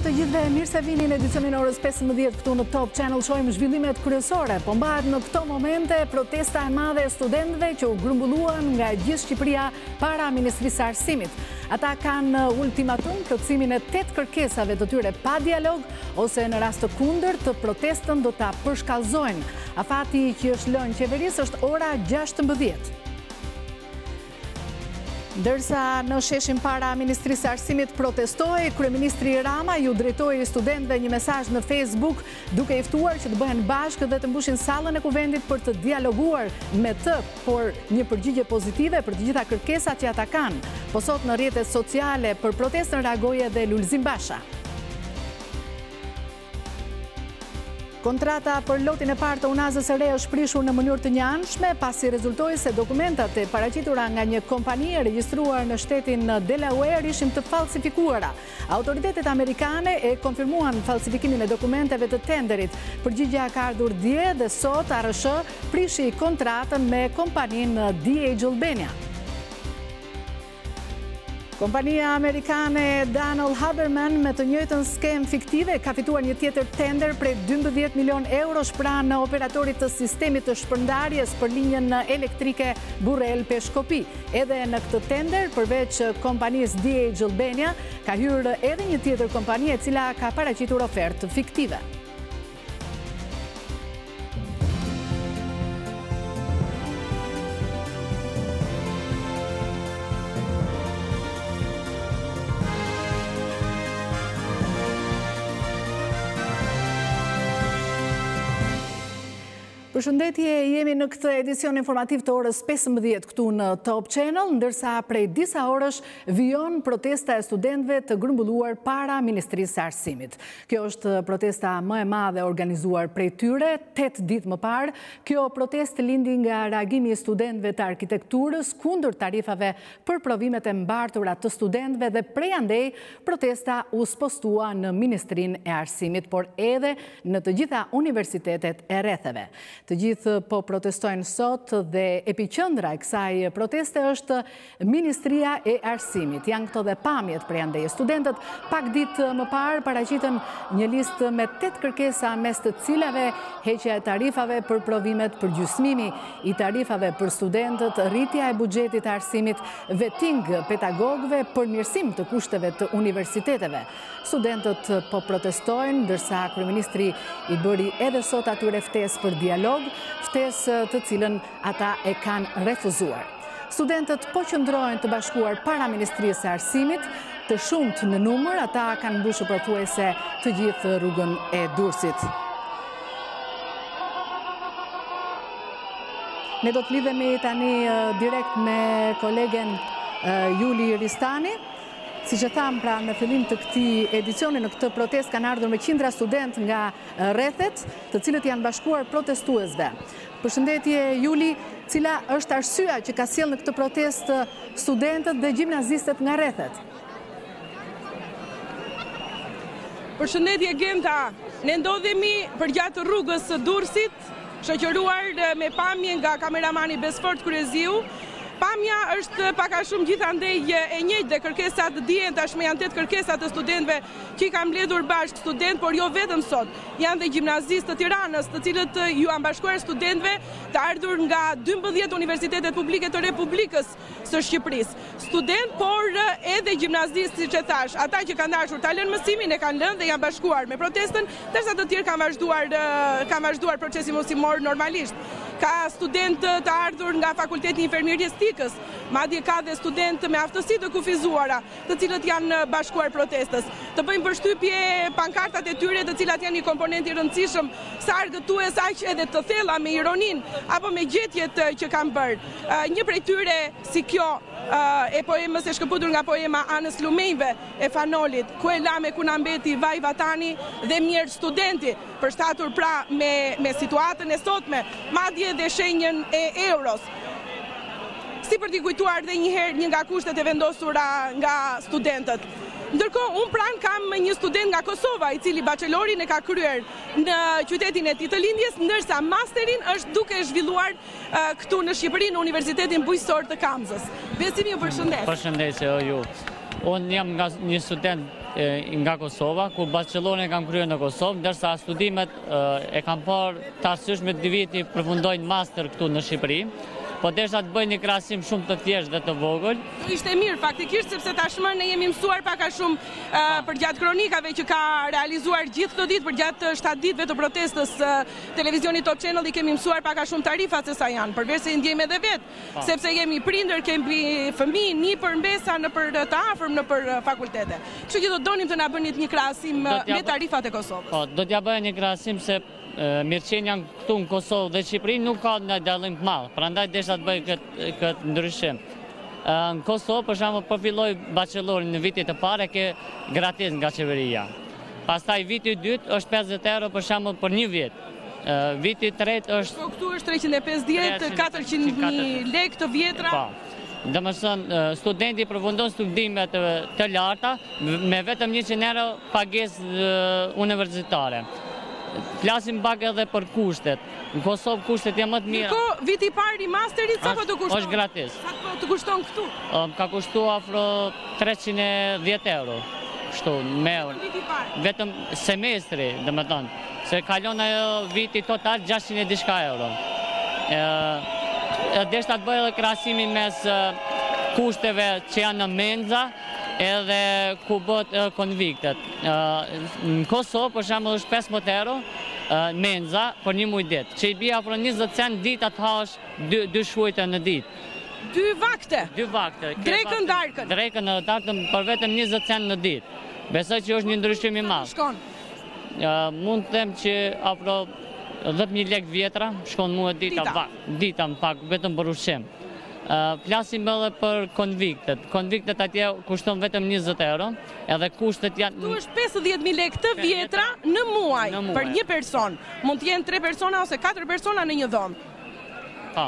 të gjithëve, mirë se vini në edicionin orës 15 këtu në Top Channel. Shohim zhvillimet kryesore, po mbahet në këto momente protesta e madhe e studentëve që u grumbulluan nga gjithë Shqipëria para Ministrisë së Arsimit. Ata kanë ultimatum plotësimin e 8 kërkesave të tyre pa dialog ose në rast të kundërt të protestën do ta përshkallëzojnë. Afati që është lënë qeverisë është ora 16. Ndërsa në sheshin para Ministrisë së Arsimit protestoi, Kryeministri Rama ju drejtoi studentëve një mesazh në Facebook duke i ftuar që të bëhen bashkë dhe të mbushin sallën e kuvendit për të dialoguar me të, por një përgjigje pozitive për të gjitha kërkesat që ata kanë. Po sot në rrjetet sociale për protestën reagoi edhe Lulzim Basha. Kontrata për lotin e parë të unazës së re është prishur në mënyrë të njëanshme pasi rezultoi se dokumentat e paraqitura nga një kompani e regjistruar në shtetin Delaware ishin të falsifikuara. Autoritetet amerikane e konfirmuan falsifikimin e dokumenteve të tenderit. Përgjigjja ka ardhur dje dhe sot ARSH prishi kontratën me kompaninë Albania. Kompania amerikane Donald Haberman me të njëjtën skem fiktive ka fituar një tjetër tender prej 12 milion eurosh pranë operatorit të sistemit të shpërndarjes për linjën elektrike Burrell-Peshkopi. Edhe në këtë tender, përveç kompanisë Albania, ka hyrë edhe një tjetër kompani e cila ka paraqitur ofertë fiktive. Përshëndetje, jemi në këtë edicion informativ të orës 15 këtu në Top Channel, ndërsa prej disa orësh vijon protesta e studentëve të grumbulluar para Ministrisë së Arsimit. Kjo është protesta më e madhe organizuar prej tyre 8 ditë më parë. Kjo protestë lindi nga reagimi i studentëve të arkitekturës kundër tarifave për provimet e mbartura të studentëve dhe prej andej protesta u spostua në Ministrinë e Arsimit, por edhe në të gjitha universitetet e rretheve. Të gjithë po protestojnë sot dhe epiqendra e kësaj proteste është Ministria e Arsimit. Janë këto dhe pamjet prej andej. Studentët pak ditë më parë paraqitën një listë me 8 kërkesa mes të cilave heqja e tarifave për provimet, përgjysmimi i tarifave për studentët, rritja e buxhetit të arsimit, veting pedagogëve, përmirësim të kushteve të universiteteve. Studentët po protestojnë, ndërsa Kryeministri i bëri edhe sot atyre ftesë për dialog, ftesë të cilën ata e kanë refuzuar. Studentët po qëndrojnë të bashkuar para Ministrisë së Arsimit, të shumt në numër, ata kanë mbushur pothuajse të gjithë rrugën e Durrësit. Ne do të lidhemi tani direkt me kolegen Juli Ristani. Si që thamë, pra në fillim të këtij edicioni, në këtë protest kanë ardhur me qindra student nga rrethet, të cilët janë bashkuar protestuesve. Përshëndetje Juli, cila është arsyeja që ka sjellë në këtë protest studentët dhe gjimnazistët nga rrethet? Përshëndetje Genta, ne ndodhemi përgjatë rrugës së Durrësit, shoqëruar me pamje nga kameramani Besfort Kryeziu. Pamja është pak a shumë gjithandej e njëjtë dhe kërkesat dihen tashmë janë 8 kërkesat të studentëve që i kanë mbledhur bashkë student, por jo vetëm sot. Janë dhe gjimnazistë të Tiranës, të cilët ju kanë bashkuar studentëve të ardhur nga 12 universitetet publike të Republikës së Shqipërisë. Student, por edhe gjimnazistë, siç e thash, ata që kanë dashur ta lënë mësimin e kanë lënë dhe janë bashkuar me protestën, ndërsa të tjerë kanë vazhduar procesin mësimor normalisht. Ka studentë të ardhur nga Fakulteti i Infermieristikës, madje ka dhe studentë me aftësi të kufizuara, të cilët janë bashkuar protestës. Të bëjmë përshtypje pankartat e tyre, të cilat janë një komponent i rëndësishëm, sa argëtues aq edhe të thella me ironinë apo me gjetjet që kanë bërë. Një prej tyre, si kjo e poemës e shkëputur nga poema Anës Lumejve e Fanolit, ku e lame ku na mbeti vaj vatani dhe mirë studenti, përshtatur pra me situatën e sotme, madje dhe shenjën e euros. Si për t'i kujtuar dhe njëherë një nga kushtet e vendosura nga studentët. Ndërkohë, unë pranë kam një student nga Kosova, i cili bachelorin e ka kryer në qytetin e tij të lindjes, ndërsa masterin është duke zhvilluar këtu në Shqipëri në Universitetin Bujqësor të Kamzës. Besim, ju përshëndes. Përshëndetje, ju. Unë jam nga një student nga Kosova, kur bachellorin e kam kryer në Kosovë, ndërsa studimet e kam parë të arsyeshme të viti përfundojnë master këtu në Shqipëri. Po desha të bëj një krahasim shumë të thjeshtë dhe të vogël. Ishte mirë faktikisht sepse tashmë ne jemi mësuar pak a shumë për gjatë kronikave që ka realizuar gjithë këto ditë, për gjatë 7 ditëve të protestës televizionit Top Channel, i kemi mësuar pak a shumë tarifat se sa janë, përveç se i ndjejmë edhe vetë, sepse jemi prindër, kemi fëmijë, një për mbesa në për të afërm në për fakultete. Kështu që do donim të na bëni një krahasim me tarifat e Kosovës. Po, do t'ja bëja një krahasim se mirëqenia këtu në Kosovë dhe Shqipëri nuk ka në dallim të madh, prandaj desha të bëj këtë ndryshim. Në Kosovë, për shembull, po filloi bachellorin në vitit të parë ke gratis nga qeveria. Pastaj viti i dytë është 50 euro për shembull për një vit. Viti i tretë është... Po këtu është 350, 400.000 lekë të vjetra. Po. Domethënë, studenti përfundon studimet të larta me vetëm 100 euro pagesë universitare. Flasim pak edhe për kushtet. Në Kosovë kushtet janë më të mira. Ko viti i parë i masterit sa po të kushton? Është gratis. Sa po të kushton këtu? Ka kushtuar afro 310 euro. Kështu, me viti i parë. Vetëm semestri, domethënë, se kalon ajo viti total 600 e diçka euro. Deshta të bëj edhe krahasimin mes kushteve që janë në menza edhe ku bët konviktet. Në Kosovë, për shembull, është 15 euro menza për një muj ditë, që i bie afro 20 cent ditë të hash 2 shujtë në ditë. 2 vakte? 2 vakte. Drekën darkën? Drekën dhe darkën për vetëm 20 cent në ditë. Besoj që është një ndryshim i madh. Shkon? Mund të them që afro 10.000 lekë vjetra shkon mua dita më pak, vetëm për ushqim. Flasim edhe për konviktet. Konviktet atje kushton vetëm 20 euro, edhe kushtet janë... Tu është 50.000 lekë të vjetra në muaj, për një person. Mund të jenë 3 persona ose 4 persona në një dhomë. Pa.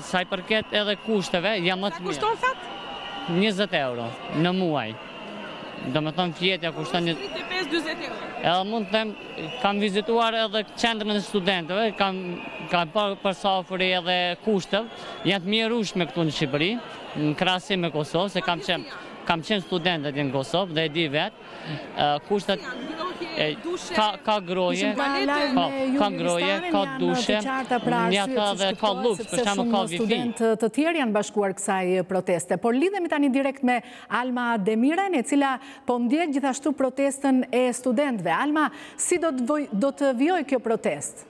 Sa i përket edhe kushteve, janë më të mirë. Sa kushton fat? 20 euro në muaj. Do me thonë fjetja kushton 35-20 euro. Edhe mund të them, kam vizituar edhe qendrën e studentëve, kam përsafuri edhe kushtëv, janë të mjerueshme këtu në Shqipëri, në krahasim me Kosovë, se kam qenë studentet në Kosovë dhe e di vetë, kushtet ka groje, ka dushe, një ata dhe ka luks, për shembull ka wifi. Studentë të tjerë janë bashkuar kësaj proteste, por lidhemi tani direkt me Alma Demiren, e cila po ndjek gjithashtu protestën e studentëve. Alma, si do të vijojë kjo protestë?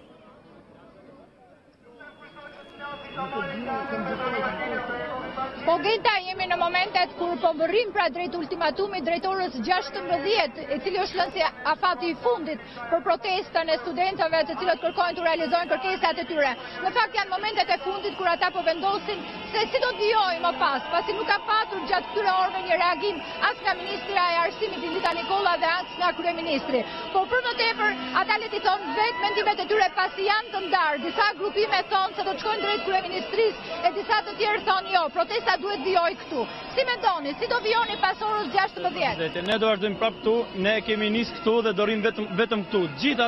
Po Gita, jemi në momentet kur po vërrim pra drejt ultimatumit drejtorës 16, e cili është lënë si afati i fundit për protestën e studentëve të cilët kërkojnë të realizojnë kërkesat e tyre. Në fakt janë momentet e fundit kur ata po vendosin se si do të vijojnë më pas, pasi nuk ka patur gjatë këtyre orëve një reagim as nga ministra e arsimit Ilita Nikola dhe as nga kryeministri. Por për më tepër, ata le të thonë vetë mendimet e tyre pasi janë të ndarë. Disa grupime thonë se do të shkojnë drejt kryeministrisë e disa të tjerë thonë jo, protesta duhet vijoj këtu. Si mendoni, si do vijoni pas orës 16? Ne do vazhdojmë prapë këtu, ne kemi nisë këtu dhe do rrim vetëm këtu. Gjithë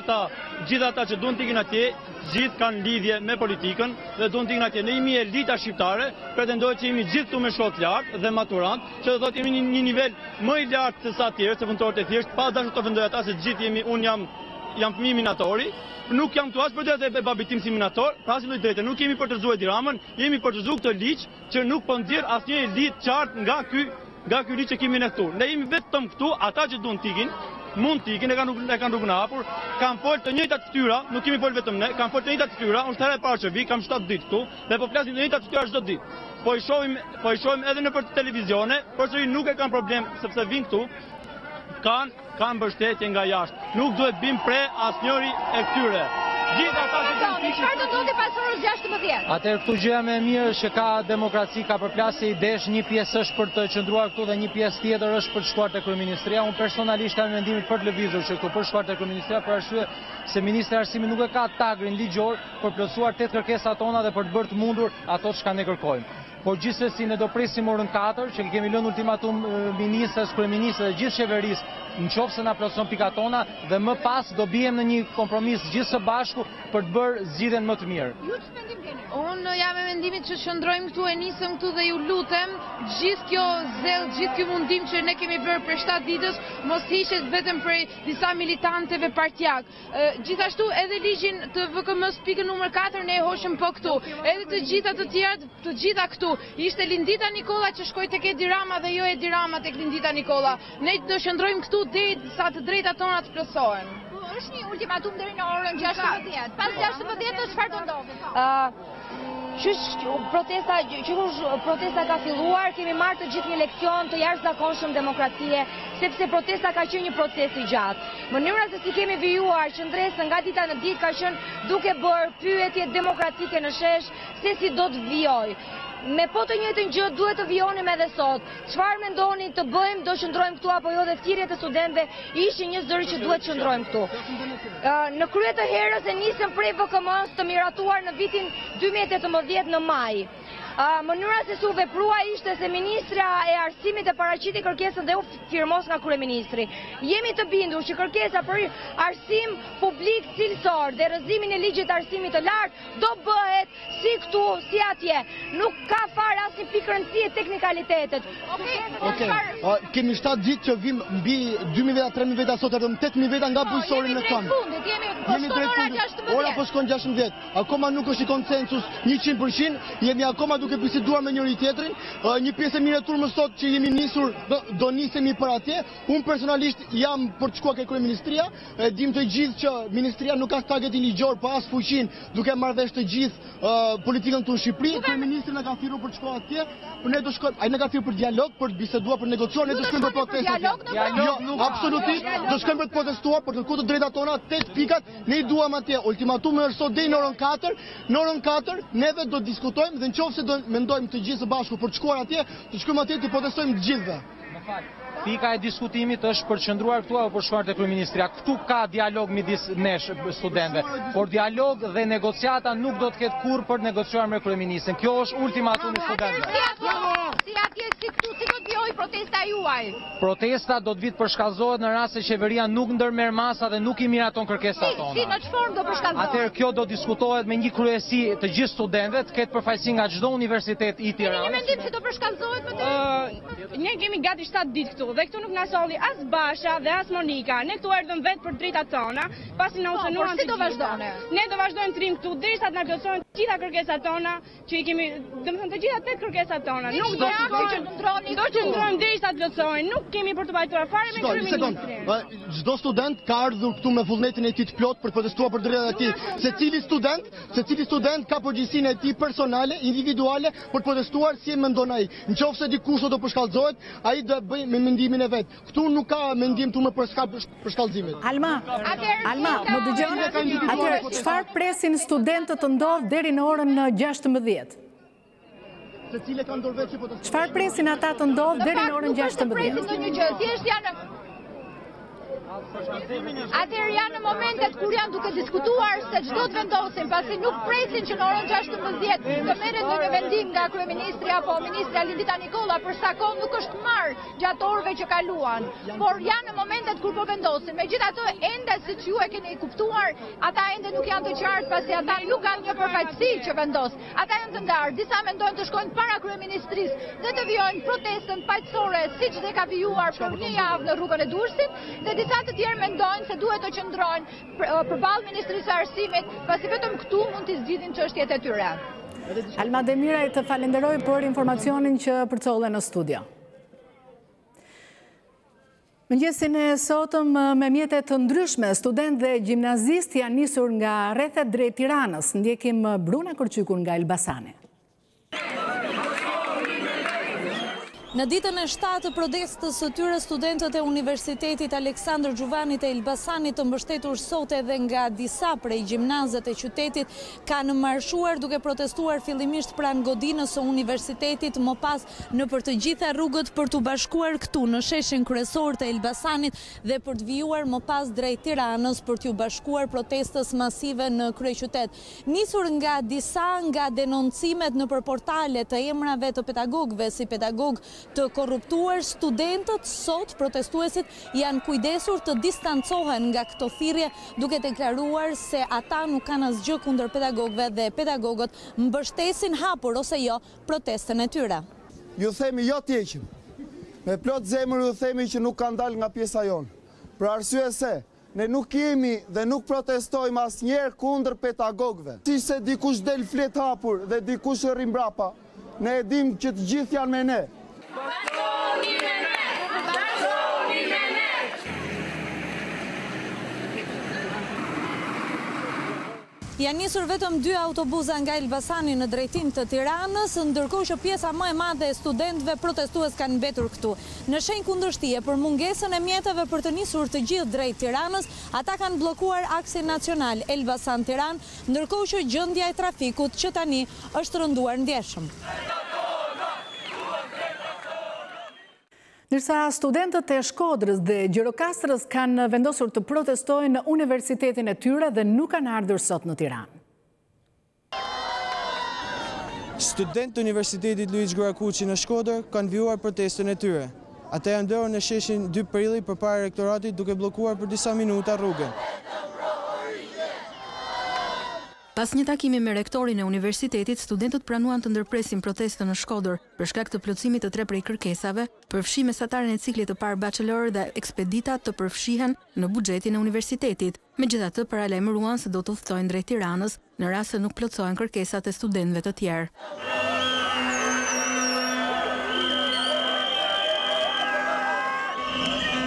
ata që duan të ikin atje, gjithë kanë lidhje me politikën dhe duan të ikin atje. Ne jemi elita shqiptare, pretendojmë që jemi gjithë këtu me shkollë lartë dhe maturant, që do thotë jemi një nivel më i lartë se sa të tjerë, se punëtorët e thjeshtë, pa dashur të ofendoj ata se gjithë jemi, unë jam fëmijë minatori. Nuk jam këtu as për të babitim si minator, prasim të drejtë, nuk jemi për të rrezuar Tiranën, jemi për të rrezuar këtë ligj që nuk po nxjerr asnjë lidh qartë nga ky ligj që kemi ne këtu. Ne jemi vetëm këtu, ata që duan të ikin, mund të ikin, e kanë rrugën e hapur, kanë folë të njëjtat fytyra, nuk kemi folë vetëm ne, kanë folë të njëjtat fytyra, unë herë e parë që vi, kam 7 ditë këtu dhe po flasim të njëjtat fytyra çdo ditë. Po i shohim edhe nëpër televizione, përsëri nuk e kanë problem sepse vinë këtu, kanë mbështetje nga jashtë. Nuk duhet bim pre asnjëri e këtyre. Gjithë ata që kanë fikë. Çfarë do ndodhi pas orës 16? Atëherë këtu gjëja më e mirë është që ka demokraci, ka përplasje idesh, një pjesë është për të qëndruar këtu dhe një pjesë tjetër është për të shkuar te kryeministria. Unë personalisht kam mendimin për të lëvizur që këtu për shkuar te kryeministria për arsye se ministri i arsimit nuk e ka tagrin ligjor për plotësuar 8 kërkesat tona dhe për të bërë të mundur ato çka ne kërkojmë. Por gjithsesi ne do presim orën 4 që kemi lënë ultimatum ministres, kryeministrit dhe gjithë qeverisë nëse na plotëson pikat tona dhe më pas do bijem në një kompromis gjithë së bashku për të bërë zgjidhjen më të mirë. Ju ç'mendim keni? Unë jam e mendimit që qëndrojmë këtu, e nisëm këtu dhe ju lutem, gjithë kjo zell, gjithë kjo mundim që ne kemi bërë për 7 ditës, mos hiqet vetëm prej disa militanteve partjak. Gjithashtu edhe ligjin të VKM-s pikën numër 4 ne e hoshëm po këtu. Edhe të gjitha të tjerë, të gjitha këtu. Ishte Lindita Nikola që shkoi tek Edi Rama dhe jo Edi Rama tek Lindita Nikola. Ne do qëndrojmë këtu deri sa të drejtat tona të plotësohen. Është një ultimatum deri në orën 16. Pas 16 çfarë do ndodhë? Protesta ka filluar, kemi marrë të gjithë një leksion të jashtëzakonshëm demokracie, sepse protesta ka qenë një proces i gjatë. Mënyra se si kemi vijuar qëndresën nga dita në ditë ka qenë duke bërë pyetje demokratike në shesh se si do të vijoj. Me po të njëjtën gjë duhet të vijonim edhe sot. Çfarë mendoni të bëjmë, do qëndrojmë këtu apo jo, dhe thirrjet e studentëve ishin një zëri që duhet qëndrojmë këtu. Në krye të herës e nisëm prej VKM-s të miratuar në vitin 2018 në maj. Mënyra se si u veprua ishte se Ministra e Arsimit e paraqiti kërkesën dhe u firmos nga kryeministri. Jemi të bindur që kërkesa për arsim publik cilësor dhe rrëzimin e ligjit të arsimit të lartë do bëhet si këtu, si atje. Nuk ka fare asnjë pikë rëndësie teknikalitetet. Kemi 7 ditë që vim mbi 2000 veta, 3000 veta, sot erdhëm 8000 veta nga bujësori në kënd. Jemi drejt fundit. Ora po shkon 16. Akoma nuk është i konsensus 100%, jemi akoma duke biseduar me njëri tjetrin. Një pjesë e mirë e turmës sot që jemi nisur do nisemi për atje. Unë personalisht jam për të shkuar ke kryeministria. Dim të gjithë që ministria nuk ka targetin ligjor, pa as fuqinë duke marrë vesh të gjithë politikën tonë në Shqipëri. Kryeministri na ka thirrur për të shkuar atje. Ne do shkojmë, ai na ka thirrur për dialog, për të biseduar, për negociuar, ne do shkojmë për protestë. Jo, absolutisht, do shkojmë për të protestuar, për të kërkuar të drejtat tona, 8 pikat, ne i duam atje. Ultimatumi është sot deri në orën 4. Në orën 4 neve do diskutojmë dhe nëse do mendojmë të gjithë së bashku për të shkuar atje, të shkojmë atje të protestojmë të gjithëve. Pika e diskutimit është për të qëndruar këtu apo për shkuar te kryeministria. Këtu ka dialog midis nesh studentëve, por dialog dhe negociata nuk do të ketë kurrë për të negociuar me kryeministrin. Kjo është ultimatumi i studentëve. Si atje si këtu, si do të vijojë protesta juaj? Protesta do të vitë përshkallëzohet në rast se qeveria nuk ndërmerr masa dhe nuk i miraton kërkesat tona. Si në çfarë do përshkallëzohet? Atëherë kjo do diskutohet me një kryesi të gjithë studentëve, të ketë përfaqësi nga çdo universitet i Tiranës. Ne mendim se do përshkallëzohet më tej. Ne kemi gati 7 ditë këtu dhe këtu nuk na solli as Basha dhe as Monika. Ne këtu erdhëm vetë për drejtat tona, pasi na u synuan. Si do vazhdojmë? Ne do vazhdojmë të rim këtu derisa të na plotësojnë të gjitha kërkesat tona, që i kemi, domethënë të gjitha 8 kërkesat tona. Nuk do do qëndrojmë derisa të plotësojnë. Nuk kemi për të pajtuar fare me kryeministrin. Çdo student ka ardhur këtu me vullnetin e tij të plot për të protestuar për drejtat e tij. Secili student ka përgjegjësinë e tij personale, individuale për të protestuar si e mendon ai. Nëse dikush do përshkallëzohet, ai do bëj me mendimin e vet. Këtu nuk ka mendim tumë për shkallëzimit. Alma, më dëgjon? Atëherë çfarë presin studentët të ndodh deri në orën 16? Secili ka ndorë vetë po të. Çfarë presin ata të ndodh deri në orën 16? Thjesht janë atëherë janë në momentet kur janë duke diskutuar se ç'do të vendosin, pasi nuk presin që në orën 16 të merret një vendim nga kryeministri apo ministra Lindita Nikola, për sa kohë nuk është marrë gjatë orëve që kaluan. Por janë në momentet kur po vendosin. Megjithatë, ende siç ju e keni kuptuar, ata ende nuk janë të qartë, pasi ata nuk kanë një përfaqësi që vendos. Ata janë të ndarë. Disa mendojnë të shkojnë para kryeministrisë dhe të vijojnë protestën paqësore siç dhe ka vijuar për një javë në rrugën e Durrësit, dhe disa të tjerë mendojnë se duhet të qëndrojnë përballë Ministrisë së Arsimit, pasi vetëm këtu mund të zgjidhin çështjet e tyre. Alma Demiraj, të falenderoj për informacionin që përcolle në studio. Mëngjesin e sotëm me mjetet të ndryshme, student dhe gjimnazist janë nisur nga rrethet drejt Tiranës. Ndjekim Bruna Korçykun nga Elbasani. Në ditën e 7 të protestës së tyre, studentët e Universitetit Aleksandër Xhuvani të Elbasanit, të mbështetur sot edhe nga disa prej gjimnazet e qytetit, kanë marshuar duke protestuar fillimisht pranë godinës së universitetit, më pas në për të gjitha rrugët për të bashkuar këtu në sheshin kryesor të Elbasanit dhe për të vijuar më pas drejt Tiranës për t'u bashkuar protestës masive në kryeqytet. Nisur nga disa nga denoncimet në portale të emrave të pedagogëve si pedagog të korruptuar, studentët sot protestuesit janë kujdesur të distancohen nga këto thirrje, duke deklaruar se ata nuk kanë asgjë kundër pedagogëve dhe pedagogët mbështesin hapur ose jo protestën e tyre. Ju themi jo t'heqim. Me plot zemër ju themi që nuk kanë dalë nga pjesa jonë. Për arsye se ne nuk jemi dhe nuk protestojmë asnjëherë kundër pedagogëve. Si se dikush del flet hapur dhe dikush rri mbrapa, ne e dim që të gjithë janë me ne. Bashkoni me ne! Bashkoni me ne! Janë nisur vetëm 2 autobuza nga Elbasani në drejtim të Tiranës, ndërkohë që pjesa më e madhe e studentëve protestues kanë mbetur këtu. Në shenjë kundërshtie për mungesën e mjeteve për të nisur të gjithë drejt Tiranës, ata kanë bllokuar aksin nacional Elbasan-Tiranë, ndërkohë që gjendja e trafikut që tani është rënduar ndjeshëm. Ndërsa studentët e Shkodrës dhe Gjirokastrës kanë vendosur të protestojnë në universitetin e tyre dhe nuk kanë ardhur sot në Tiranë. Studentë të Universitetit Luiz Gorakuqi në Shkodër kanë vijuar protestën e tyre. Ata janë ndërur në sheshin 2 prilli përpara rektoratit duke bllokuar për disa minuta rrugën. Pas një takimi me rektorin e universitetit, studentët pranuan të ndërpresin protestën në Shkodër për shkak të plotësimit të 3 prej kërkesave, përfshi mesataren e ciklit të parë bachelor dhe ekspedita të përfshihen në buxhetin e universitetit. Megjithatë, paralajmëruan se do të udhtojnë drejt Tiranës në rast se nuk plotësohen kërkesat e studentëve të tjerë.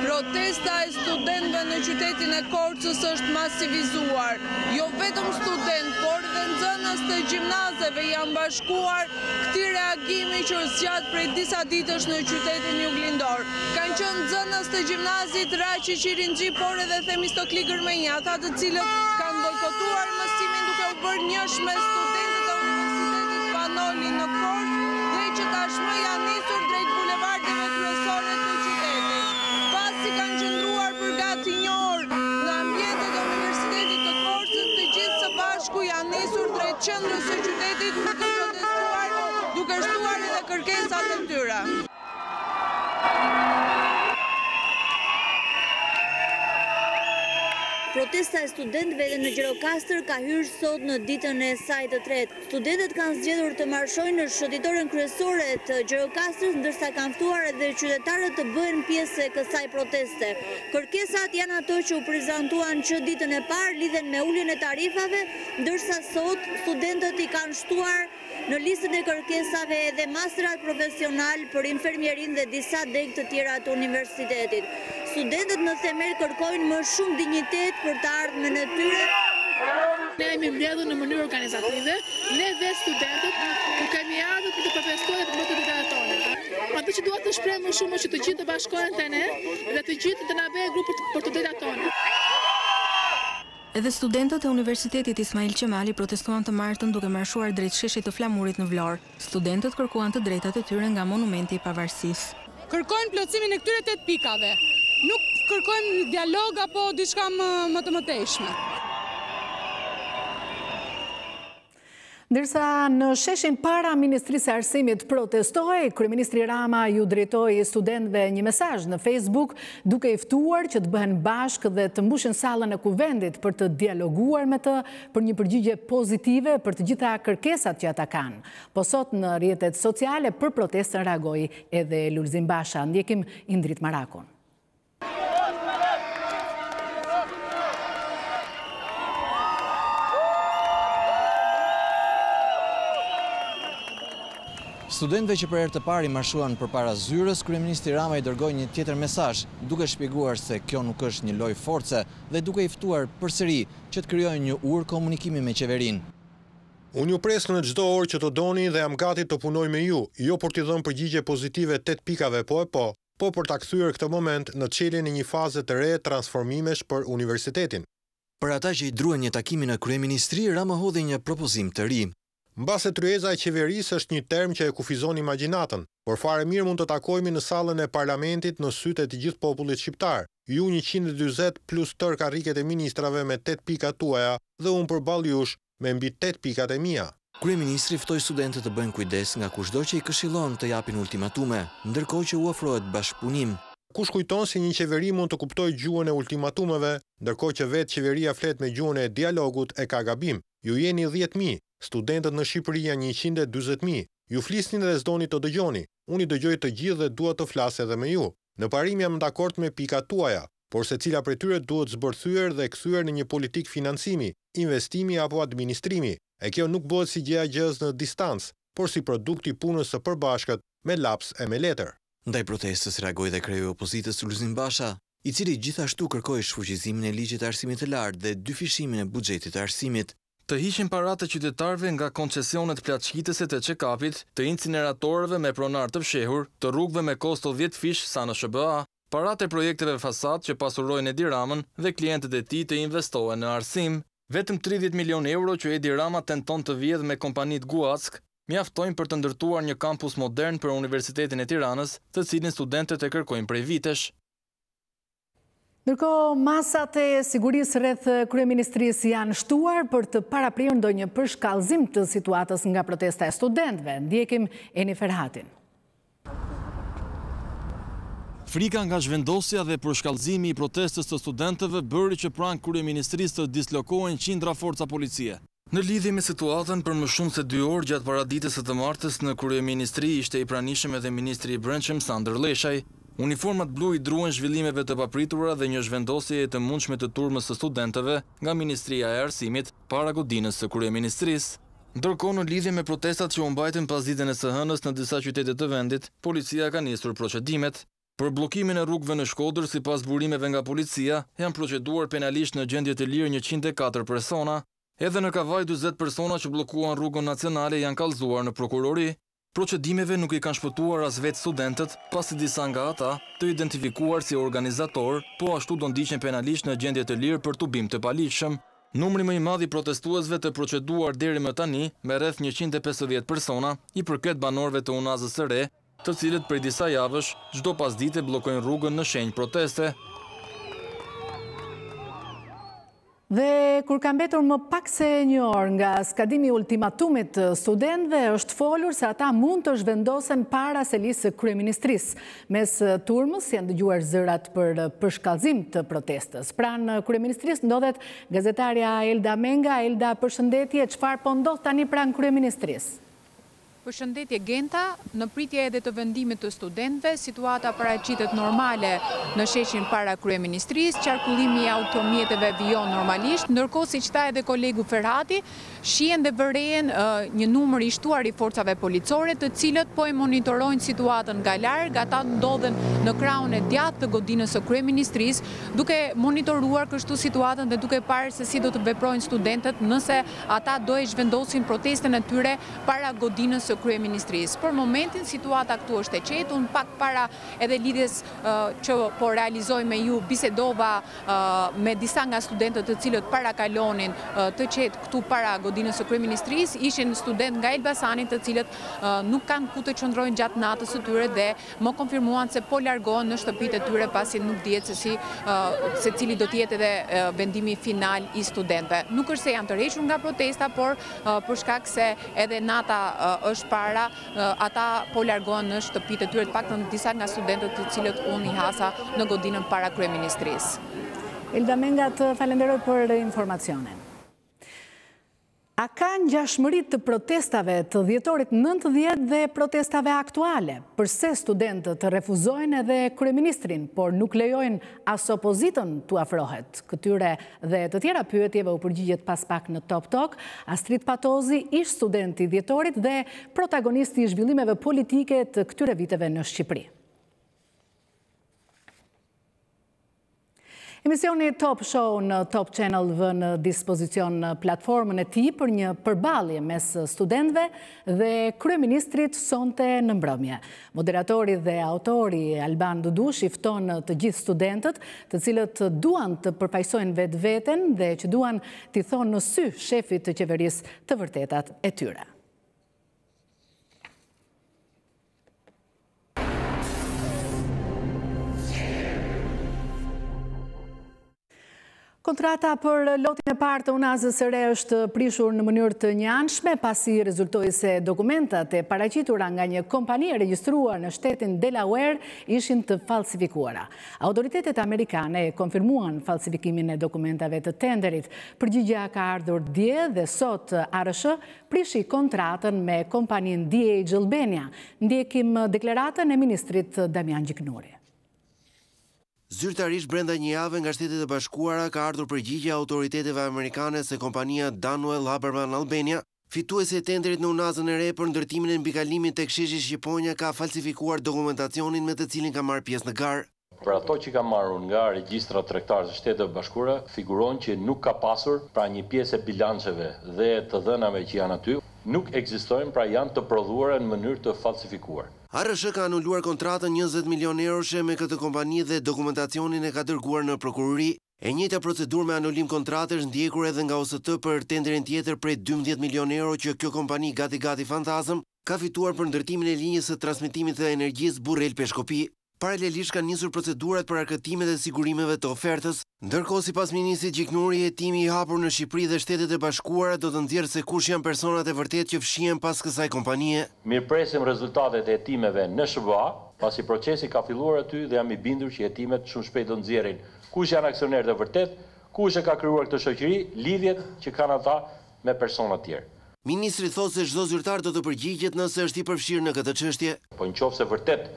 Protesta e studentëve në qytetin e Korçës është masivizuar. Jo vetëm studentë, por dhe nxënës të gjimnazeve janë bashkuar këtij reagimi që zgjat prej disa ditësh në qytetin juglindor. Kanë qenë nxënës të gjimnazit Raqi Qirinxhi, por edhe Themistokli Gërmenja, ata të cilët kanë bojkotuar mësimin duke u bërë njësh me studentët e Universitetit Panoli në Korçë dhe që tashmë janë nisur drejt bulevardeve kryesore të qytetit. Pasi kanë qëndruar për gati një orë në ambientet e Universitetit të Korçës, të gjithë së bashku janë nisur drejt qendrës së qytetit për të protestuar, duke shtuar edhe kërkesat e tyre. Protesta e studentëve edhe në Gjirokastër ka hyrë sot në ditën e saj të tretë. Studentët kanë zgjedhur të marshojnë në shëtitoren kryesore të Gjirokastrës, ndërsa kanë ftuar edhe qytetarët të bëhen pjesë e kësaj proteste. Kërkesat janë ato që u prezantuan që ditën e parë lidhen me uljen e tarifave, ndërsa sot studentët i kanë shtuar në listën e kërkesave edhe masterat profesional për infermierin dhe disa degë të tjera të universitetit. Studentët në themel kërkojnë më shumë dinjitet për të ardhmen e tyre. Ne jemi mbledhur në mënyrë organizative, ne dhe studentët ku kemi ardhur për të protestuar për motivat tona. Atë që dua të shpreh më shumë që të gjithë të bashkohen te ne dhe të gjithë të na bëjë grup për të drejtat tona. Edhe studentët e Universitetit Ismail Qemali protestuan të martën duke marshuar drejt sheshit të Flamurit në Vlorë. Studentët kërkuan të drejtat e tyre nga monumenti i pavarësisë. Kërkojnë plotësimin e këtyre 8 pikave. Nuk kërkojmë dialog apo diçka më të mëtejshme. Ndërsa në sheshin para Ministrisë së Arsimit protestoi, Kryeministri Rama ju drejtoi studentëve një mesazh në Facebook duke i ftuar që të bëhen bashkë dhe të mbushin sallën e kuvendit për të dialoguar me të për një përgjigje pozitive për të gjitha kërkesat që ata kanë. Po sot në rrjetet sociale për protestën reagoi edhe Lulzim Basha. Ndjekim Indrit Marakun. Studentëve që për herë të parë marshuan përpara zyrës, Kryeministri Rama i dërgoi një tjetër mesazh, duke shpjeguar se kjo nuk është një lojë force dhe duke i ftuar përsëri që të krijojnë një ur komunikimi me qeverinë. Unë ju pres në çdo orë që të doni dhe jam gati të punoj me ju, jo për t'i dhënë përgjigje pozitive 8 pikave po për ta kthyer këtë moment në çeljen e një faze të re transformimesh për universitetin. Për ata që i druan një takimi në kryeministri, Rama hodhi një propozim të ri. Mbase tryeza e qeverisë është një term që e kufizon imagjinatën, por fare mirë mund të takojmë në sallën e parlamentit në sytë e të gjithë popullit shqiptar. Ju 140 plus tërë karriket e ministrave me 8 pikat tuaja dhe unë përballë jush me mbi 8 pikat e mia. Kryeministri ftoi studentët të bëjnë kujdes nga kushdo që i këshillon të japin ultimatume, ndërkohë që u ofrohet bashkëpunim. Kush kujton se një qeveri mund të kuptojë gjuhën e ultimatumeve, ndërkohë që vetë qeveria flet me gjuhën e dialogut e ka gabim. Ju jeni 10.000, studentët në Shqipëri janë 140.000. Ju flisni dhe s'doni të dëgjoni. Unë i dëgjoj të gjithë dhe dua të flas edhe me ju. Në parim jam dakord me pikat tuaja, por secila prej tyre duhet zbërthyer dhe kthyer në një politikë financimi, investimi apo administrimi. E kjo nuk bëhet si gjëja gjës në distancë, por si produkt i punës së përbashkët me laps e me letër. Ndaj protestës reagoi dhe kreu i opozitës Lulzim Basha, i cili gjithashtu kërkoi shfuqizimin e ligjit të arsimit të lartë dhe dyfishimin e buxhetit të arsimit. Të hiqin paratë të qytetarëve nga koncesionet plagëshitëse të check-upit, të incineratorëve me pronar të fshehur, të rrugëve me kosto 10 fish sa në SBA, paratë e projekteve fasad që pasurojnë Edi Ramën dhe klientët e tij të investohen në arsim. Vetëm 30 milion euro që Edi Rama tenton të vjedh me kompanit Guack, mjaftojnë për të ndërtuar një kampus modern për Universitetin e Tiranës, të cilin studentët e kërkojnë prej vitesh. Ndërkohë, masat e sigurisë rreth kryeministrisë janë shtuar për të paraprirë ndonjë përshkallëzim të situatës nga protesta e studentëve. Ndjekim Eni Ferhatin. Frika nga zhvendosja dhe përshkallëzimi i protestës të studentëve bëri që pranë kryeministrisë të dislokohen qindra forca policie. Në lidhje me situatën, për më shumë se 2 orë gjatë paraditës së të martës në kryeministri ishte i pranishëm edhe ministri i brendshëm Sandër Leshaj. Uniformat blu i druhen zhvillimeve të papritura dhe një zhvendosje e të mundshme të turmës së studentëve nga Ministria e Arsimit para godinës së kryeministrisë. Ndërkohë, në lidhje me protestat që u mbajtën pas ditën e së hënës në disa qytete të vendit, policia ka nisur procedimet. Për bllokimin e rrugëve në Shkodër, sipas burimeve nga policia, janë proceduar penalisht në gjendje të lirë 104 persona. Edhe në Kavaj 40 persona që bllokuan rrugën nacionale janë kallëzuar në prokurori. Procedimeve nuk i kanë shpëtuar as vetë studentët, pasi disa nga ata të identifikuar si organizator, po ashtu do ndiqen penalisht në gjendje të lirë për tubim të paligjshëm. Numri më i madh i protestuesve të proceduar deri më tani, me rreth 150 persona, i përket banorëve të Unazës së Re, të cilët prej disa javësh çdo pasdite bllokojnë rrugën në shenjë proteste. Dhe kur ka mbetur më pak se një orë nga skadimi i ultimatumit të studentëve, është folur se ata mund të zhvendosen para selisë së kryeministrisë. Mes turmës janë dëgjuar zërat për përshkallëzim të protestës. Pranë kryeministrisë ndodhet gazetarja Elda Menga. Elda, përshëndetje, çfarë po ndodh tani pranë kryeministrisë? Përshëndetje Genta, në pritje edhe të vendimit të studentëve, situata paraqitet normale në sheshin para kryeministrisë, qarkullimi i automjeteve vijon normalisht, ndërkohë siç tha edhe kolegu Ferhati, shihen dhe vërejnë një numër i shtuar i forcave policore, të cilët po e monitorojnë situatën nga larg. Ata ndodhen në krahun e djathtë të godinës së kryeministrisë, duke monitoruar kështu situatën dhe duke parë se si do të veprojnë studentët nëse ata do e zhvendosin protestën e tyre para godinës së kryeministrisë. Për momentin situata këtu është e qetë. Unë pak para edhe lidhjes që po realizoj me ju bisedova me disa nga studentët të cilët parakalonin të qetë këtu para godinës së kryeministrisë. Ishin student nga Elbasani të cilët nuk kanë ku të qëndrojnë gjatë natës së tyre dhe më konfirmuan se po largohen në shtëpitë e tyre pasi nuk dihet se cili do të jetë edhe vendimi final i studentëve. Nuk është se janë tërhequr nga protesta, por për shkak se edhe nata është para, ata po largohen në shtëpitë e tyre, të paktën disa nga studentët të cilët unë i hasa në godinën para kryeministrisë. Elda Menga, të falenderoj për informacionin. A ka ngjashmëri të protestave të dhjetorit 90 dhe protestave aktuale? Përse studentët refuzojnë edhe kryeministrin, por nuk lejojnë as opozitën t'u afrohet? Këtyre dhe të tjera pyetjeve u përgjigjet pas pak në Top Talk. Astrid Patozi, ish studenti i dhjetorit dhe protagonisti i zhvillimeve politike të këtyre viteve në Shqipëri. Emisioni Top Show në Top Channel vë në dispozicion platformën e tij për një përballje mes studentëve dhe kryeministrit sonte në mbrëmje. Moderatori dhe autori Alban Dudushi fton të gjithë studentët, të cilët duan të përfaqësojnë vetveten dhe që duan t'i thonë në sy shefit të qeverisë të vërtetat e tyre. Kontrata për lotin e parë të unazës së re është prishur në mënyrë të njëanshme pasi rezultoi se dokumentat e paraqitura nga një kompani e regjistruar në shtetin Delaware ishin të falsifikuara. Autoritetet amerikane konfirmuan falsifikimin e dokumentave të tenderit. Përgjigjja ka ardhur dje dhe sot ARSH prishi kontratën me kompaninë Dhjetor Albania. Ndjekim deklaratën e ministrit Damian Gjiknuri. Zyrtarisht brenda një jave nga Shtetet e Bashkuara ka ardhur përgjigje autoriteteve amerikane se kompania Danuel Haberman Albania, fituesi e tenderit në unazën e re për ndërtimin e mbikalimit tek sheshi Shqiponja, ka falsifikuar dokumentacionin me të cilin ka marrë pjesë në garë. Për ato që ka marrur nga regjistra tregtarë të Shtetit të Bashkuara, figuron që nuk ka pasur, pra një pjesë e bilanceve dhe të dhënave që janë aty, nuk ekzistojnë, pra janë të prodhuara në mënyrë të falsifikuar. ARSH ka anuluar kontratën 20 milion euroshe me këtë kompani dhe dokumentacionin e ka dërguar në prokurori. E njëjta procedurë me anulim kontratesh ndjekur edhe nga OST për tenderin tjetër prej 12 milion euro që kjo kompani gati fantazëm ka fituar për ndërtimin e linjës së transmetimit të energjisë Burrel-Peshkopi. Paralelisht kanë nisur procedurat për arkëtimet e sigurimeve të ofertës, ndërkohë sipas ministrit Gjiknuri, hetimi i hapur në Shqipëri dhe Shtetet e Bashkuara do të nxjerrë se kush janë personat e vërtet që fshihen pas kësaj kompanie. Mirëpresim rezultatet e hetimeve në SBA, pasi procesi ka filluar aty dhe jam i bindur që hetimet shumë shpejt do nxjerrin kush janë aksionerët e vërtet, kush e ka krijuar këtë shoqëri, lidhjet që kanë ata me persona të tjerë. Ministri thotë se çdo zyrtar do të përgjigjet nëse është i përfshirë në këtë çështje. Po nëse vërtet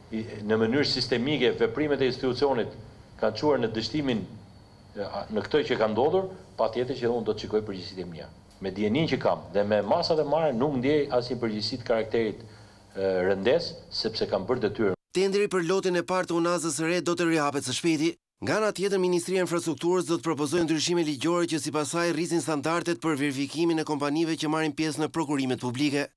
në mënyrë sistemike veprimet e institucionit kanë çuar në dështimin në këtë që ka ndodhur, patjetër që unë do të shikoj përgjegjësitë e mia. Me dijenin që kam dhe me masat e marra nuk ndjej asnjë përgjegjësi të karakterit rëndes, sepse kam bërë detyrën. Tenderi për lotin e parë të unazës së re do të rihapet së shpejti. Nga ana tjetër, Ministria e Infrastrukturës do të propozojë ndryshime ligjore që sipas saj rrisin standardet për verifikimin e kompanive që marrin pjesë në prokurimet publike.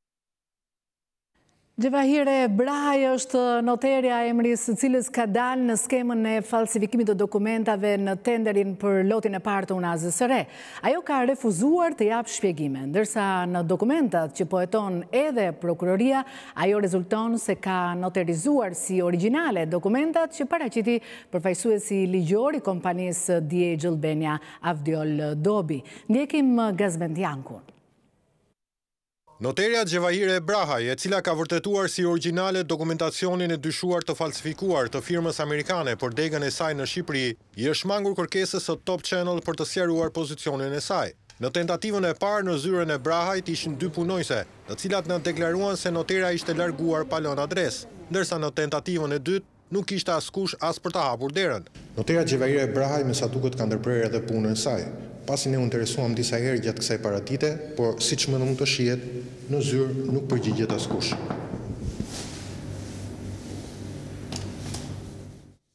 Gjevahire Brahaj është noterja emris së cilës ka dalë në skemën e falsifikimit të dokumentave në tenderin për lotin e parë të unazës së re. Ajo ka refuzuar të japë shpjegime, ndërsa në dokumentat që poeton edhe prokuroria, ajo rezulton se ka noterizuar si origjinale dokumentat që paraqiti përfaqësuesi ligjor i kompanisë Dhjetor Albania Avdiol Dobi. Ndjekim Gazmend Jankun. Noterja Gjevahire Brahaj, e cila ka vërtetuar si origjinale dokumentacionin e dyshuar të falsifikuar të firmës amerikane për degën e saj në Shqipëri, i është mangur kërkesës së Top Channel për të sqaruar pozicionin e saj. Në tentativën e parë në zyrën e Brahajt ishin 2 punojse, të cilat na deklaruan se noterja ishte larguar pa lënë adresë, ndërsa në tentativën e dytë nuk ishte askush as për të hapur derën. Noterja Gjevahire Brahaj me sa duket ka ndërprerë edhe punën e saj. Pasi ne u interesuam disa herë gjatë kësaj paradite, por siç më mund të shihet, në zyrë nuk përgjigjet askush.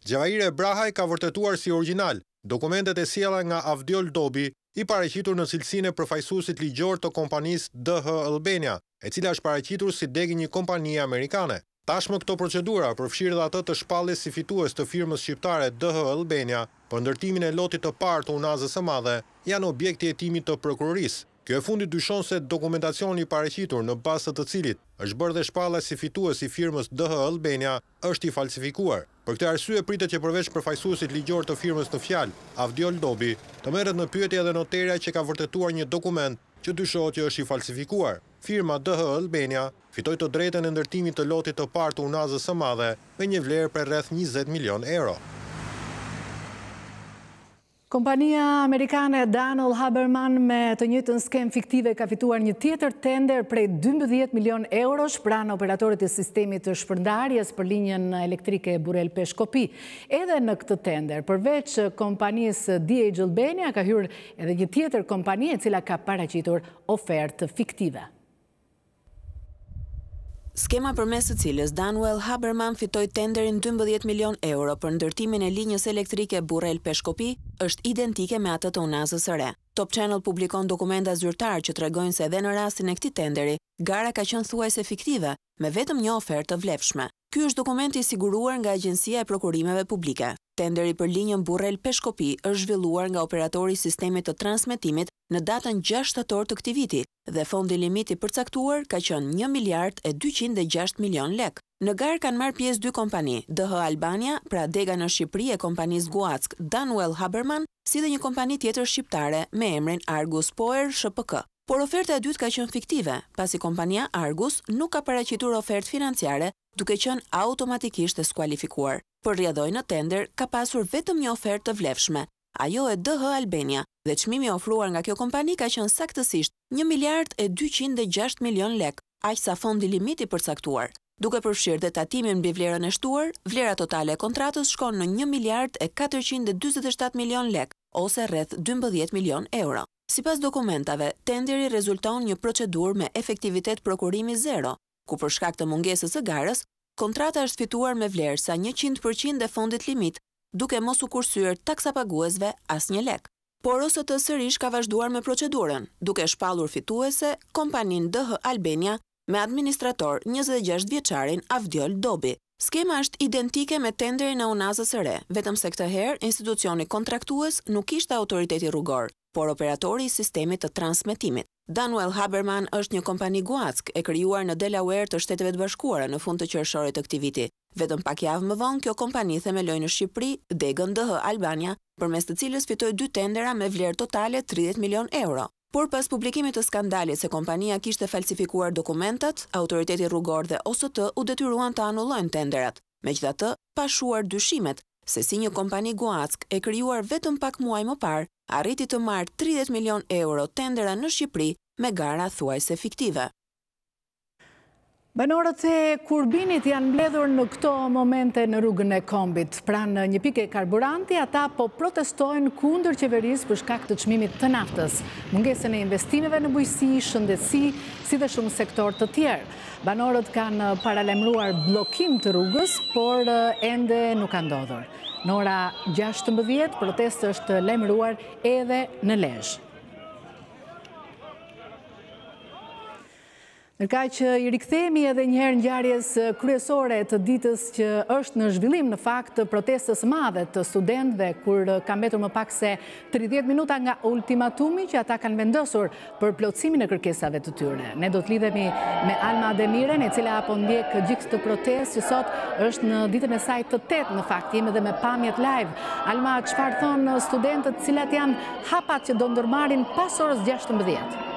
Gjevahire Brahaj ka vërtetuar si origjinal dokumentet e sjella nga Avdiol Dobi, i paraqitur në cilësinë e përfaqësuesit ligjor të kompanisë Dhjetor Albania, e cila është paraqitur si degë një kompanie amerikane. Tashmë këto procedura përfshirë dhe atë të shpalljes si fitues të firmës shqiptare Dhjetor Albania për ndërtimin e lotit të parë të unazës së madhe janë objekti i hetimit të prokurorisë. Kjo e fundit dyshon se dokumentacioni i paraqitur në bazë të cilit është bërë dhe shpallja si fitues i firmës Dhjetor Albania është i falsifikuar. Për këtë arsye pritet që përveç përfaqësuesit ligjor të firmës në fjalë, Avdiol Dobi, të merret në pyetje edhe noterja që ka vërtetuar një dokument që dyshohet që është i falsifikuar. Firma Dhjetor Albania fitoi të drejtën e ndërtimit të lotit të parë të unazës së madhe me një vlerë për rreth 20 milion euro. Kompania amerikane Danuel Haberman me të njëjtën skem fiktive ka fituar një tjetër tender prej 12 milion eurosh pranë operatorit të sistemit të shpërndarjes për linjën elektrike Burrel-Peshkopi. Edhe në këtë tender, përveç kompanisë Dhjetor Albania, ka hyrë edhe një tjetër kompani e cila ka paraqitur ofertë fiktive. Skema përmes së cilës Danuel Haberman fitoi tenderin 12 milion euro për ndërtimin e linjës elektrike Burrel-Peshkopi është identike me atë të unazës së re. Top Channel publikon dokumenta zyrtar që tregojnë se edhe në rastin e këtij tenderi, gara ka qenë thuajse fiktive, me vetëm një ofertë të vlefshme. Ky është dokumenti i siguruar nga Agjencia e Prokurimeve Publike. Tenderi për linjën Burrel-Peshkopi është zhvilluar nga operatori i sistemit të transmetimit në datën 6 shtator të këtij viti dhe fondi limiti përcaktuar ka qenë 1 miliard e 206 milion lek. Në garë kanë marrë pjesë 2 kompani, Dhjetor Albania, pra dega në Shqipëri e kompanisë Guack Danuel Haberman si dhe një kompani tjetër shqiptare me emrin Argus Poer SHPK. Por oferta e dytë ka qenë fiktive, pasi kompania Argus nuk ka paraqitur ofertë financiare, duke qenë automatikisht e skualifikuar. Për rrjedhoj në tender ka pasur vetëm një ofertë të vlefshme, ajo e DH Albania, dhe çmimi ofruar nga kjo kompani ka qenë saktësisht 1.206 milion lek, aq sa fondi limiti përcaktuar. Duke përfshirë dhe tatimin mbi vlerën e shtuar, vlera totale e kontratës shkon në 1.447 milion lek, ose rreth 12 milion euro. Sipas dokumentave, tenderi rezulton një procedurë me efektivitet prokurimi zero, ku për shkak të mungesës së garës, kontrata është fituar me vlerë sa 100% e fondit limit, duke mos u kursyer taksapaguesve asnjë lek. Por OST sërish ka vazhduar me procedurën, duke shpallur fituese kompaninë DH Albania me administrator 26 vjeçarin Avdiol Dobi. Skema është identike me tenderin e Unazës së re, vetëm se këtë herë institucioni kontraktues nuk ishte autoriteti rrugor, por operatori i sistemit të transmetimit. Daniel Haberman është një kompani guack e krijuar në Delaware të Shteteve të Bashkuara në fund të qershorit të këtij viti. Vetëm pak javë më vonë kjo kompani themeloi në Shqipëri degën DH Albania, përmes të cilës fitoi 2 tendera me vlerë totale 30 milion euro. Por pas publikimit të skandalit se kompania kishte falsifikuar dokumentat, autoriteti rrugor dhe OST u detyruan të anullojnë tenderat. Megjithatë, pa shuar dyshimet se si një kompani guack e krijuar vetëm pak muaj më parë, arriti të marrë 30 milion euro tendera në Shqipëri me gara thuajse fiktive. Banorët e Kurbinit janë mbledhur në këto momente në rrugën e Kombit. Pranë një pike karburanti, ata po protestojnë kundër qeverisë për shkak të çmimit të naftës, mungesën e investimeve në bujqësi, shëndetësi, si dhe shumë sektor të tjerë. Banorët kanë paralajmëruar bllokim të rrugës, por ende nuk ka ndodhur. Në ora 16 protestë është lajmëruar edhe në Lezhë. Nërkaq që i rikthehemi edhe njëherë ngjarjes kryesore të ditës që është në zhvillim në fakt protestës madhe të studentëve, kur ka mbetur më pak se 30 minuta nga ultimatumi që ata kanë vendosur për plotësimin e kërkesave të tyre. Ne do të lidhemi me Alma Demiren, e cila apo ndjek gjithë këtë protestë që sot është në ditën e saj të 8 në fakt, jemi edhe me pamjet live. Alma, çfarë thonë studentët, cilat janë hapat që do ndërmarrin pas orës 16?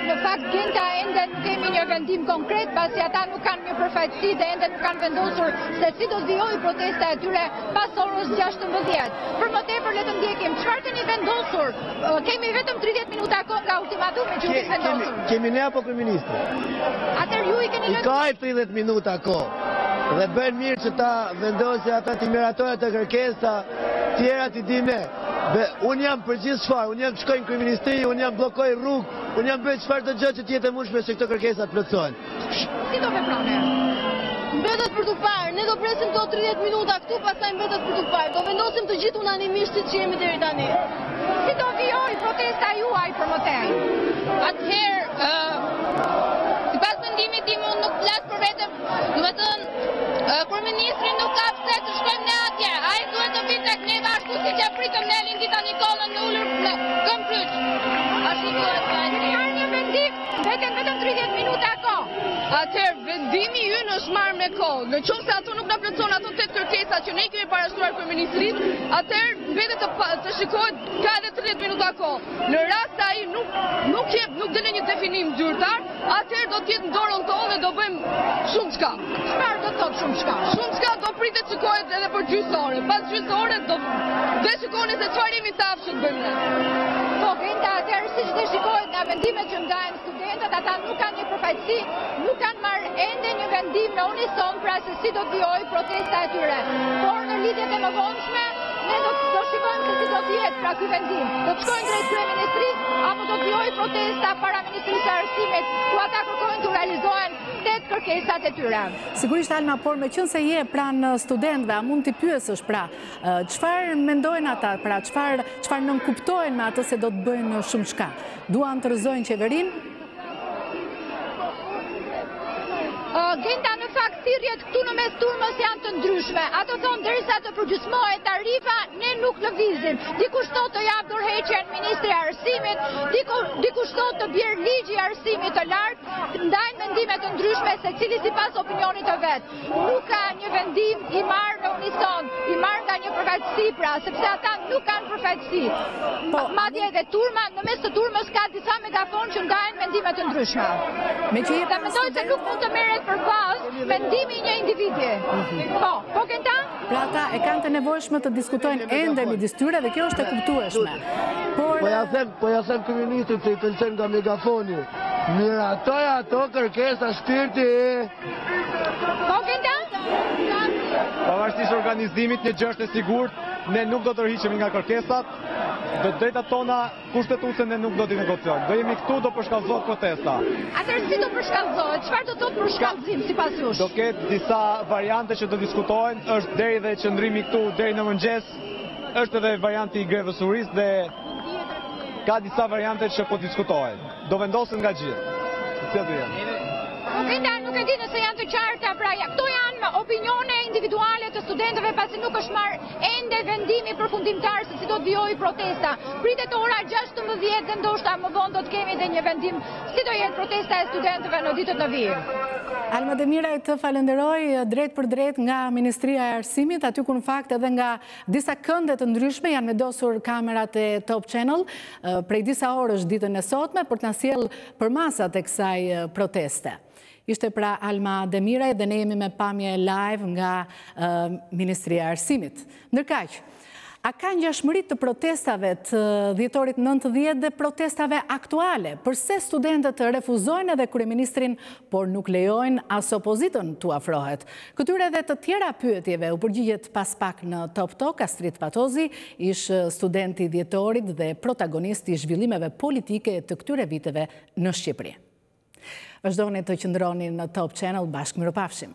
Në fakt, Genta, ende nuk kemi një vendim konkret, pasi ata nuk kanë një përfaqësi dhe ende nuk kanë vendosur se si do të vijojë protesta e tyre pas orës 16. Për më tepër le të ndjekim, çfarë keni vendosur? Kemi vetëm 30 minuta kohë nga ultimatumi që kemi vendosur. Kemi ne apo kryeministri? Atëherë ju i keni lënë. Ka 30 minuta kohë. Dhe bën mirë që ta vendosë ata të miratorët e kërkesa, tjerat i di ne. Unë jam për gjithë çfarë, unë jam të shkoj në kryeministri, unë jam bllokoj rrugë, unë jam bëj çfarë të gjë që të jetë e mundshme se këto kërkesa të plotësohen. Si do veproni? Mbetet për të parë, ne do presim këto 30 minuta këtu, pastaj mbetet për të parë. Do vendosim të gjithë unanimisht siç jemi deri tani. Si do vijojë protesta juaj për më tej? Atëherë, sipas mendimit tim, unë nuk flas për vetëm, domethënë, kryeministri nuk ka pse të shkojmë ne atje. Ai duhet të vitë tek ne ashtu siç ja pritëm ne Lindita Nikollën në ulur këmbryq. Ashtu duhet të bëjmë. Marrë një vendim, vetëm 30 minuta kohë. Atëherë, vendimi ynë është marrë me kohë. Në qoftë se ato nuk na plotëson ato 8 kërkesa që ne kemi parashtruar kryeministrit, atëherë mbetet të shikohet ka edhe 30 minuta kohë. Në rast se ai nuk dënë një definim zyrtar, atëherë do të jetë në dorën tonë dhe do bëjmë shumë çka. Çfarë do të thotë shumë çka? Shumë çka do pritet të shikohet edhe për gjysmë ore. Pas gjysmë ore do shikoni se çfarë jemi të afshëm bëjmë ne. Po, Genta, atëherë siç dhe shikohet nga vendimet që ndajnë studentët, ata nuk kanë një përfaqësi, nuk kanë marrë ende një vendim në unison pra se si do të vijojë protesta e tyre. Por në lidhjet e mëvonshme, ne do shikojmë se si do të jetë pra ky vendim. Do të shkojnë drejt kryeministrisë apo do të vijojë protesta para Ministrisë së Arsimit, ku ata kërkojnë të realizohen 8 kërkesat e tyre. Sigurisht, Alma, por me qenë se je pranë studentëve, a mund t'i pyesësh pra, çfarë mendojnë ata, pra çfarë nënkuptojnë me atë se do të bëjnë shumë çka? Duan të rrëzojnë qeverinë? Genta, në fakt thirrjet këtu në mes turmës janë të ndryshme. Ato thonë derisa të përgjysmohet tarifa, ne nuk lëvizim. Dikush thotë të jap dorëheqjen ministri i Arsimit, dikush thotë të bjerë ligji i Arsimit të lartë, ndajnë mendime të ndryshme secili sipas opinionit të vet. Nuk ka një vendim i marrë në unison, i marrë nga një përfaqësi përfaqësi pra, sepse ata nuk kanë përfaqësi. Madje edhe turma, në mes të turmës ka disa megafon që ndajnë mendime të ndryshme. Dhe mendoj se nuk mund të merret për bazë mendimi i një individi. Po këta? Pra ata e kanë të nevojshme të diskutojnë ende midis tyre dhe kjo është e kuptueshme. Po ja them kryeministrit se i pëlqen nga megafoni. Miratoj ato kërkesa shpirti. Po këta? Pavarësisht organizimit, një gjë është e sigurt, ne nuk do të rriqemi nga kërkesat, dhe drejtat tona kushtetuese ne nuk do t'i negociojmë. Do jemi këtu, do përshkallëzohet protesta. Atëherë si do përshkallëzohet? Çfarë do të thotë përshkallëzim sipas jush? Do ketë disa variante që do diskutohen, është deri dhe qëndrimi këtu deri në mëngjes, është edhe varianti i grevësurisë dhe ka disa variante që po diskutohen. Do vendosen nga gjithë. Nuk e di nëse janë të qarta, pra këto janë opinione individuale të studentëve pasi nuk është marrë ende vendimi përfundimtar se si do të vijojë protesta. Pritet ora 16 dhe ndoshta më vonë do të kemi edhe një vendim si do jetë protesta e studentëve në ditët në vijim. Alma Demiraj, të falenderoj drejt për drejt nga Ministria e Arsimit, aty ku në fakt edhe nga disa kënde të ndryshme janë vendosur kamerat e Top Channel prej disa orësh ditën e sotme për të na sjellë përmasat e kësaj proteste. Ishte pra Alma Demiraj dhe ne jemi me pamje live nga Ministria e Arsimit. Ndërkaq, a ka ngjashmëri të protestave të dhjetorit 90 dhe protestave aktuale? Përse studentët refuzojnë edhe kryeministrin, por nuk lejojnë as opozitën t'u afrohet? Këtyre dhe të tjera pyetjeve u përgjigjet pas pak në Top Talk. Astrid Patozi, ish studenti dhjetorit dhe protagonisti i zhvillimeve politike të këtyre viteve në Shqipëri. Vazhdoni të qëndroni në Top Channel, bashkë miropafshim.